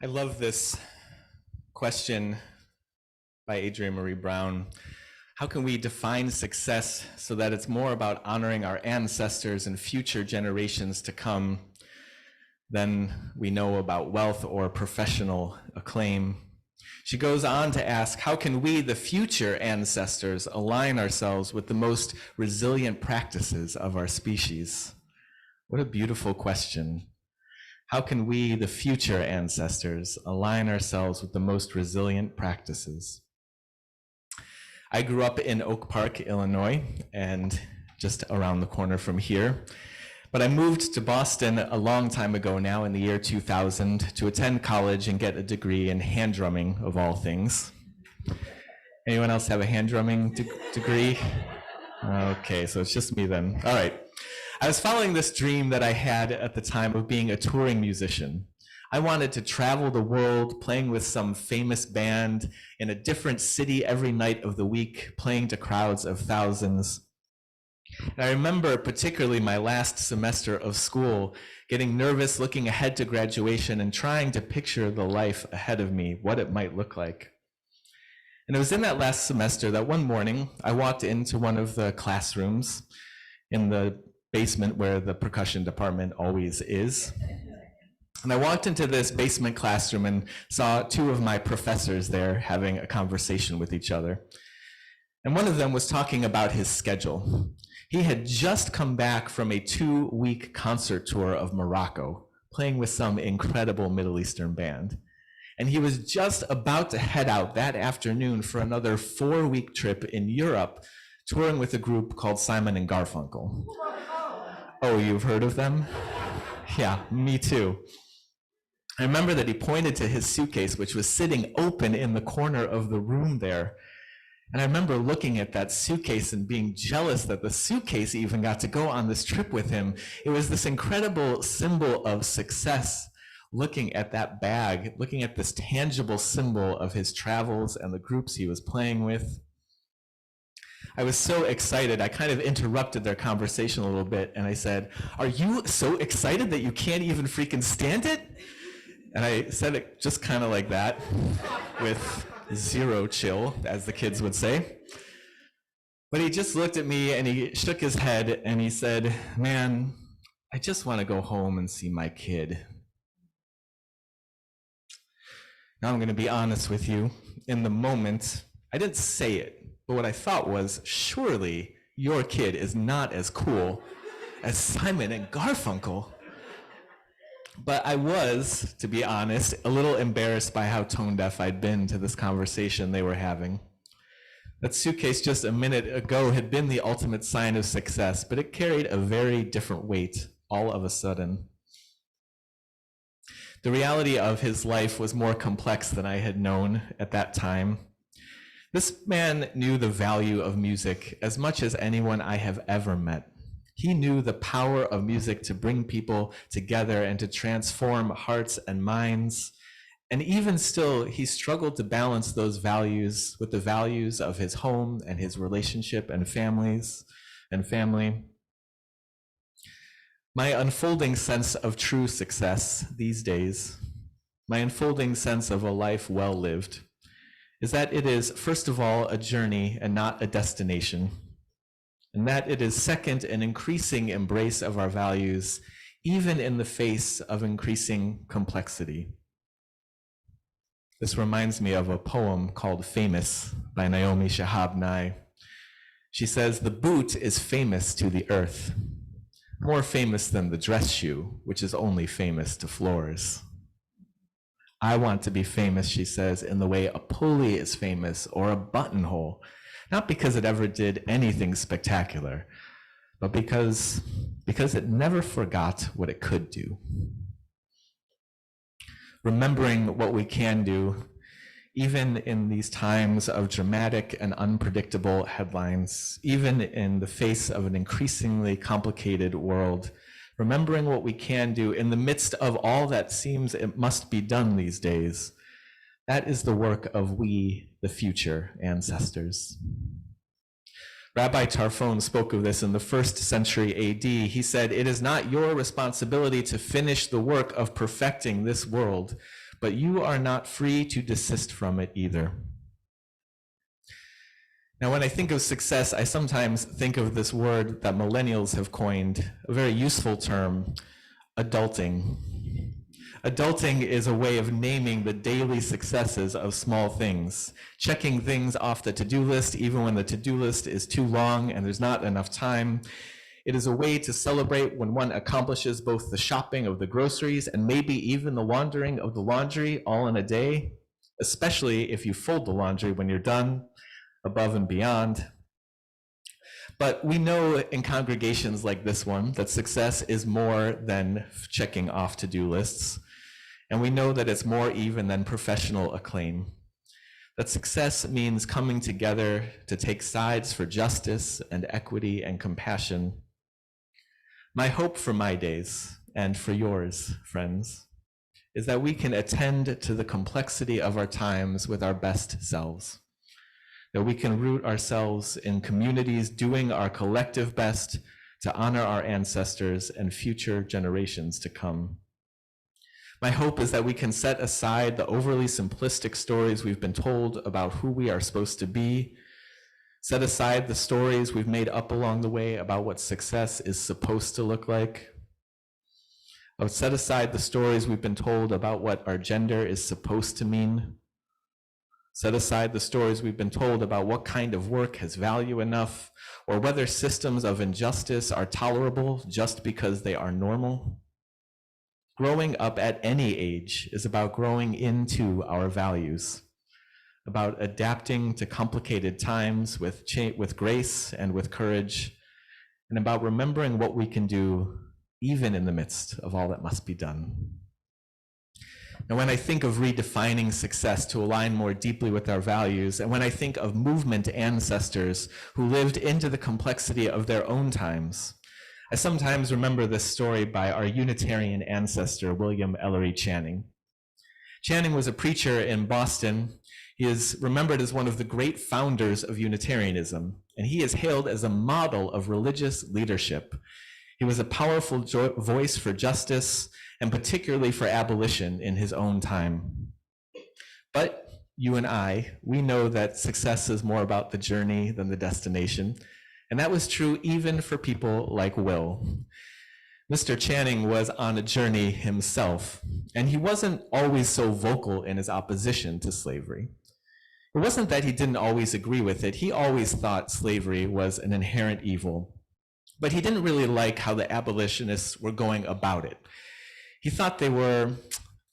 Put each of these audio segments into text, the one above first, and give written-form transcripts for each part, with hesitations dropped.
I love this question by Adrienne Marie Brown. How can we define success so that it's more about honoring our ancestors and future generations to come than we know about wealth or professional acclaim? She goes on to ask, how can we, the future ancestors, align ourselves with the most resilient practices of our species? What a beautiful question. How can we, the future ancestors, align ourselves with the most resilient practices? I grew up in Oak Park, Illinois, and just around the corner from here. But I moved to Boston a long time ago now, in the year 2000, to attend college and get a degree in hand drumming, of all things. Anyone else have a hand drumming degree? Okay, so it's just me then. All right. I was following this dream that I had at the time of being a touring musician. I wanted to travel the world playing with some famous band in a different city every night of the week, playing to crowds of thousands. And I remember particularly my last semester of school, getting nervous looking ahead to graduation and trying to picture the life ahead of me, what it might look like. And it was in that last semester that one morning I walked into one of the classrooms in the basement where the percussion department always is. And I walked into this basement classroom and saw two of my professors there having a conversation with each other. And one of them was talking about his schedule. He had just come back from a 2-week concert tour of Morocco, playing with some incredible Middle Eastern band. And he was just about to head out that afternoon for another 4-week trip in Europe, touring with a group called Simon and Garfunkel. Oh, you've heard of them? Yeah, me too. I remember that he pointed to his suitcase, which was sitting open in the corner of the room there. And I remember looking at that suitcase and being jealous that the suitcase even got to go on this trip with him. It was this incredible symbol of success, looking at that bag, looking at this tangible symbol of his travels and the groups he was playing with. I was so excited, I kind of interrupted their conversation a little bit, and I said, "Are you so excited that you can't even freaking stand it?" And I said it just kind of like that, with zero chill, as the kids would say. But he just looked at me and he shook his head and he said, "Man, I just want to go home and see my kid." Now I'm going to be honest with you. In the moment, I didn't say it. But what I thought was, surely your kid is not as cool as Simon and Garfunkel. But I was, to be honest, a little embarrassed by how tone deaf I'd been to this conversation they were having. That suitcase just a minute ago had been the ultimate sign of success, but it carried a very different weight all of a sudden. The reality of his life was more complex than I had known at that time. This man knew the value of music as much as anyone I have ever met. He knew the power of music to bring people together and to transform hearts and minds. And even still, he struggled to balance those values with the values of his home and his relationship and family. My unfolding sense of true success these days, my unfolding sense of a life well lived, is that it is, first of all, a journey and not a destination. And that it is, second, an increasing embrace of our values, even in the face of increasing complexity. This reminds me of a poem called Famous by Naomi Shihab Nye. She says, "The boot is famous to the earth, more famous than the dress shoe, which is only famous to floors. I want to be famous," she says, "in the way a pulley is famous or a buttonhole, not because it ever did anything spectacular, but because it never forgot what it could do." Remembering what we can do, even in these times of dramatic and unpredictable headlines, even in the face of an increasingly complicated world, remembering what we can do in the midst of all that seems it must be done these days, that is the work of we, the future ancestors. Rabbi Tarfon spoke of this in the 1st century AD. He said, "It is not your responsibility to finish the work of perfecting this world, but you are not free to desist from it either. Now, when I think of success, I sometimes think of this word that millennials have coined, a very useful term, adulting. Adulting is a way of naming the daily successes of small things, checking things off the to-do list even when the to-do list is too long and there's not enough time. It is a way to celebrate when one accomplishes both the shopping of the groceries and maybe even the laundering of the laundry all in a day, especially if you fold the laundry when you're done, above and beyond. But we know in congregations like this one that success is more than checking off to-do lists. And we know that it's more even than professional acclaim. That success means coming together to take sides for justice and equity and compassion. My hope for my days, and for yours, friends, is that we can attend to the complexity of our times with our best selves. That we can root ourselves in communities doing our collective best to honor our ancestors and future generations to come. My hope is that we can set aside the overly simplistic stories we've been told about who we are supposed to be, set aside the stories we've made up along the way about what success is supposed to look like. I would set aside the stories we've been told about what our gender is supposed to mean. Set aside the stories we've been told about what kind of work has value enough, or whether systems of injustice are tolerable just because they are normal. Growing up at any age is about growing into our values, about adapting to complicated times with grace and with courage, and about remembering what we can do even in the midst of all that must be done. And when I think of redefining success to align more deeply with our values, and when I think of movement ancestors who lived into the complexity of their own times, I sometimes remember this story by our Unitarian ancestor, William Ellery Channing. Channing was a preacher in Boston. He is remembered as one of the great founders of Unitarianism, and he is hailed as a model of religious leadership. He was a powerful voice for justice, and particularly for abolition in his own time. But you and I, we know that success is more about the journey than the destination, and that was true even for people like Will. Mr. Channing was on a journey himself, and he wasn't always so vocal in his opposition to slavery. It wasn't that he didn't always agree with it. He always thought slavery was an inherent evil, but he didn't really like how the abolitionists were going about it. He thought they were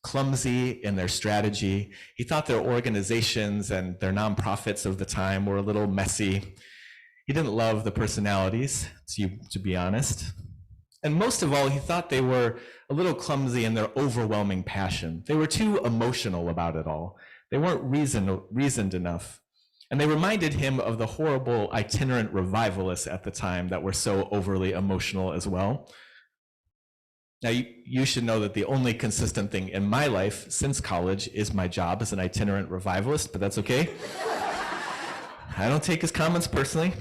clumsy in their strategy. He thought their organizations and their nonprofits of the time were a little messy. He didn't love the personalities, to be honest. And most of all, he thought they were a little clumsy in their overwhelming passion. They were too emotional about it all. They weren't reasoned enough. And they reminded him of the horrible itinerant revivalists at the time that were so overly emotional as well. Now, you should know that the only consistent thing in my life since college is my job as an itinerant revivalist, but that's okay. I don't take his comments personally.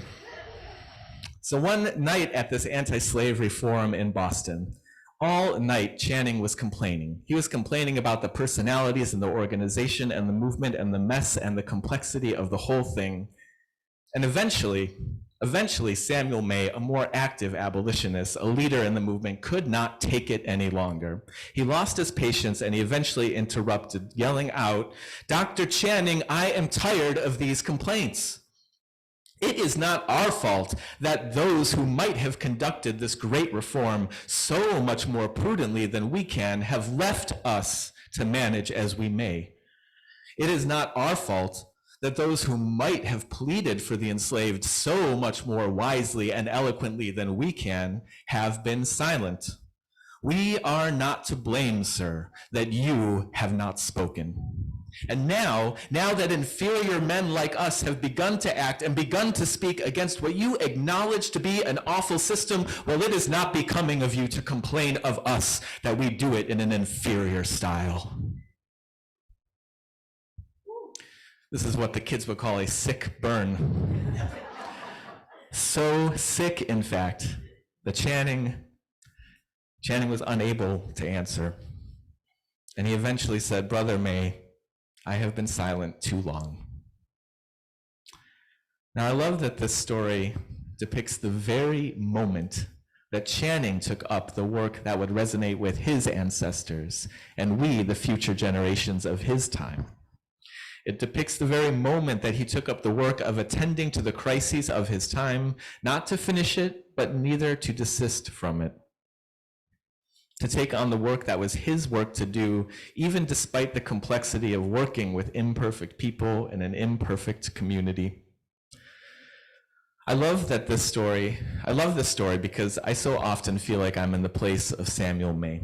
So one night at this anti-slavery forum in Boston, all night Channing was complaining. He was complaining about the personalities and the organization and the movement and the mess and the complexity of the whole thing. And eventually Samuel May, a more active abolitionist, a leader in the movement, could not take it any longer. He lost his patience and he eventually interrupted, yelling out, "Dr. Channing, I am tired of these complaints. It is not our fault that those who might have conducted this great reform so much more prudently than we can have left us to manage as we may. It is not our fault that those who might have pleaded for the enslaved so much more wisely and eloquently than we can have been silent. We are not to blame, sir, that you have not spoken. And now that inferior men like us have begun to act and begun to speak against what you acknowledge to be an awful system, well, it is not becoming of you to complain of us that we do it in an inferior style." This is what the kids would call a sick burn. So sick, in fact, that Channing was unable to answer. And he eventually said, "Brother May, I have been silent too long." Now, I love that this story depicts the very moment that Channing took up the work that would resonate with his ancestors and we, the future generations of his time. It depicts the very moment that he took up the work of attending to the crises of his time, not to finish it, but neither to desist from it. To take on the work that was his work to do, even despite the complexity of working with imperfect people in an imperfect community. I love this story because I so often feel like I'm in the place of Samuel May.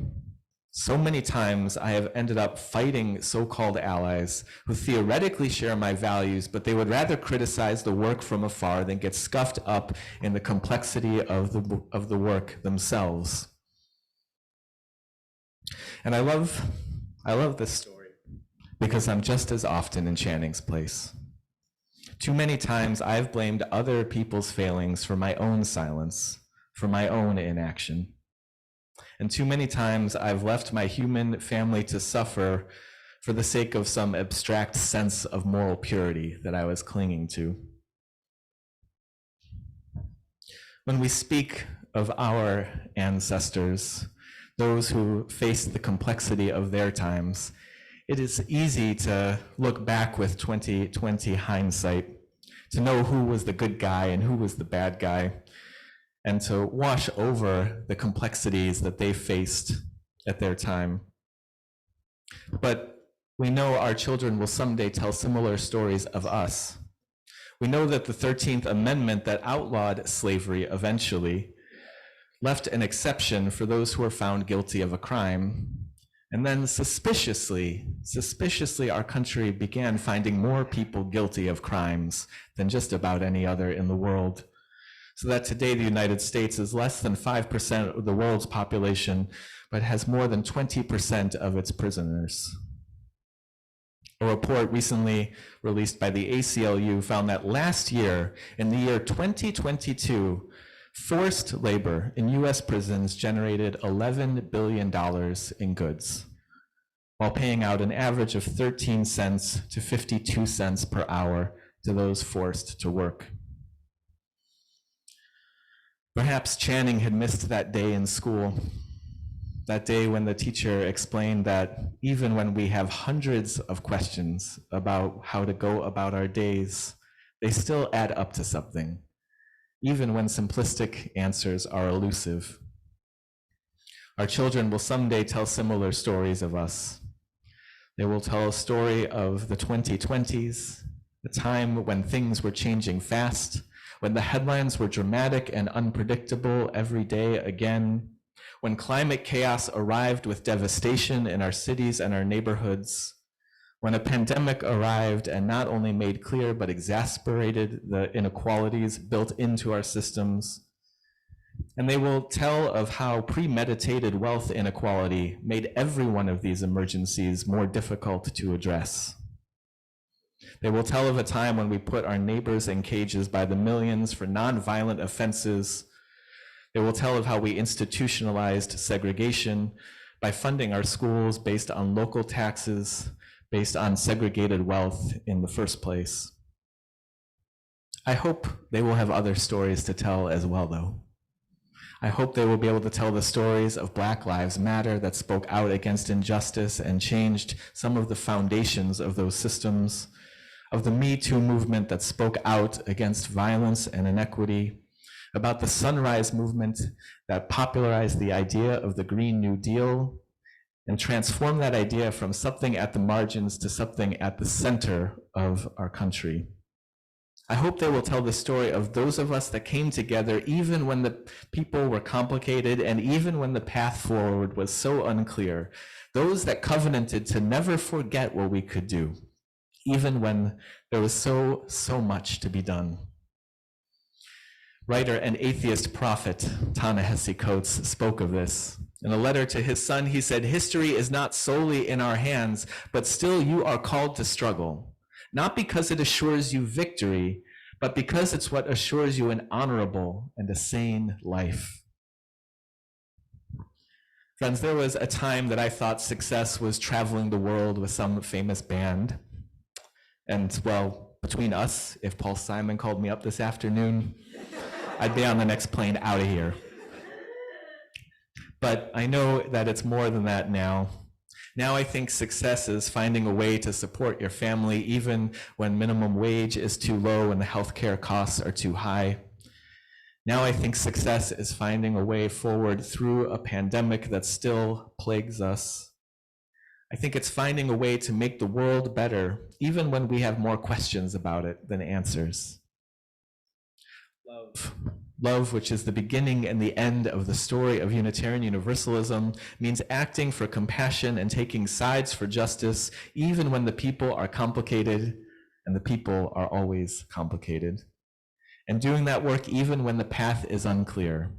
So many times I have ended up fighting so-called allies who theoretically share my values, but they would rather criticize the work from afar than get scuffed up in the complexity of the work themselves. And I love this story because I'm just as often in Channing's place. Too many times I've blamed other people's failings for my own silence, for my own inaction. And too many times I've left my human family to suffer for the sake of some abstract sense of moral purity that I was clinging to. When we speak of our ancestors, those who faced the complexity of their times, it is easy to look back with 2020 hindsight, to know who was the good guy and who was the bad guy, and to wash over the complexities that they faced at their time. But we know our children will someday tell similar stories of us. We know that the 13th Amendment that outlawed slavery eventually left an exception for those who were found guilty of a crime. And then suspiciously, our country began finding more people guilty of crimes than just about any other in the world. So that today the United States is less than 5% of the world's population, but has more than 20% of its prisoners. A report recently released by the ACLU found that last year, in the year 2022, forced labor in US prisons generated $11 billion in goods, while paying out an average of 13 cents to 52 cents per hour to those forced to work. Perhaps Channing had missed that day in school, that day when the teacher explained that even when we have hundreds of questions about how to go about our days, they still add up to something, even when simplistic answers are elusive. Our children will someday tell similar stories of us. They will tell a story of the 2020s, the time when things were changing fast, when the headlines were dramatic and unpredictable every day again, when climate chaos arrived with devastation in our cities and our neighborhoods, when a pandemic arrived and not only made clear but exacerbated the inequalities built into our systems. And they will tell of how premeditated wealth inequality made every one of these emergencies more difficult to address. They will tell of a time when we put our neighbors in cages by the millions for nonviolent offenses. They will tell of how we institutionalized segregation by funding our schools based on local taxes, based on segregated wealth in the first place. I hope they will have other stories to tell as well, though. I hope they will be able to tell the stories of Black Lives Matter that spoke out against injustice and changed some of the foundations of those systems, of the Me Too movement that spoke out against violence and inequity, about the Sunrise Movement that popularized the idea of the Green New Deal and transformed that idea from something at the margins to something at the center of our country. I hope they will tell the story of those of us that came together even when the people were complicated and even when the path forward was so unclear. Those that covenanted to never forget what we could do, even when there was so much to be done. Writer and atheist prophet Ta-Nehisi Coates spoke of this. In a letter to his son, he said, "History is not solely in our hands, but still you are called to struggle. Not because it assures you victory, but because it's what assures you an honorable and a sane life." Friends, there was a time that I thought success was traveling the world with some famous band. And well, between us, if Paul Simon called me up this afternoon, I'd be on the next plane out of here. But I know that it's more than that now. Now I think success is finding a way to support your family even when minimum wage is too low and the healthcare costs are too high. Now I think success is finding a way forward through a pandemic that still plagues us. I think it's finding a way to make the world better, even when we have more questions about it than answers. Love, which is the beginning and the end of the story of Unitarian Universalism, means acting for compassion and taking sides for justice, even when the people are complicated, and the people are always complicated. And doing that work even when the path is unclear,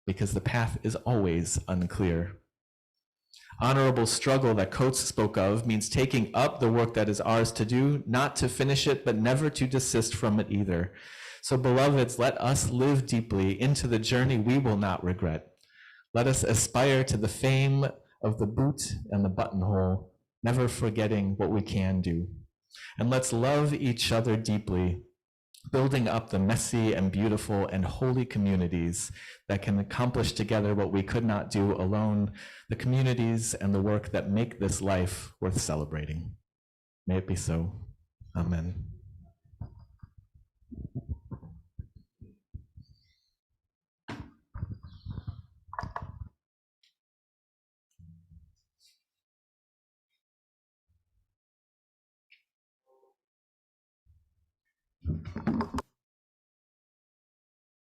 because the path is always unclear. Honorable struggle that Coates spoke of means taking up the work that is ours to do, not to finish it, but never to desist from it either. So beloveds, let us live deeply into the journey we will not regret. Let us aspire to the fame of the boot and the buttonhole, never forgetting what we can do. And let's love each other deeply, building up the messy and beautiful and holy communities that can accomplish together what we could not do alone, the communities and the work that make this life worth celebrating. May it be so. Amen.